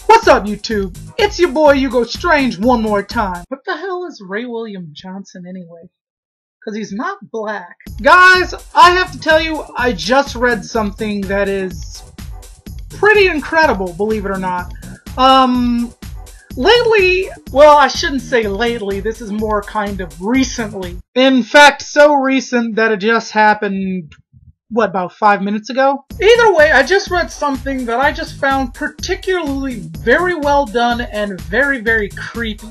What's up, YouTube? It's your boy Hugo Strange one more time. What the hell is Ray William Johnson anyway? Because he's not black. Guys, I have to tell you, I just read something that is pretty incredible, believe it or not. Lately, well, I shouldn't say lately, this is more kind of recently. In fact, so recent that it just happened, what, about 5 minutes ago? Either way, I just read something that I just found particularly very well done and very, very creepy.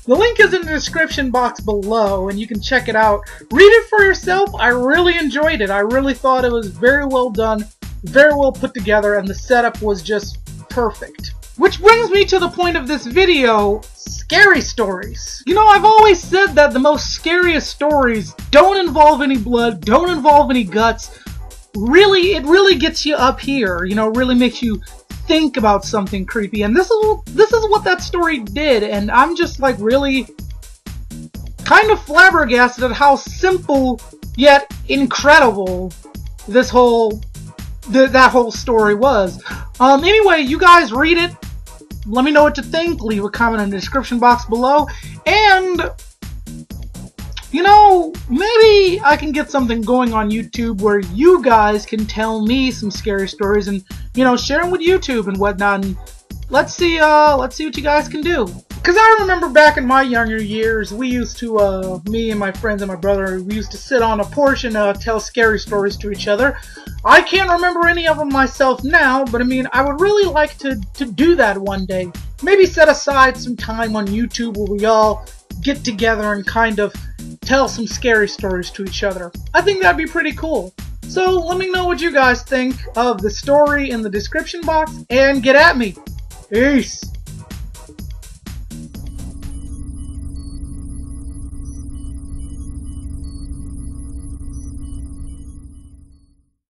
The link is in the description box below, and you can check it out. Read it for yourself. I really enjoyed it. I really thought it was very well done, very well put together, and the setup was just perfect. Which brings me to the point of this video, scary stories. You know, I've always said that the most scariest stories don't involve any blood, don't involve any guts. Really, it really gets you up here, you know, really makes you think about something creepy. And this is what that story did, and I'm just like really kind of flabbergasted at how simple yet incredible this that whole story was. Anyway, you guys read it. Let me know what you think. Leave a comment in the description box below. And, you know, maybe I can get something going on YouTube where you guys can tell me some scary stories and, you know, share them with YouTube and whatnot. And let's see what you guys can do. Because I remember back in my younger years, we used to, me and my friends and my brother, we used to sit on a porch and tell scary stories to each other. I can't remember any of them myself now, but I mean, I would really like to do that one day. Maybe set aside some time on YouTube where we all get together and kind of tell some scary stories to each other. I think that'd be pretty cool. So let me know what you guys think of the story in the description box, and get at me. Peace.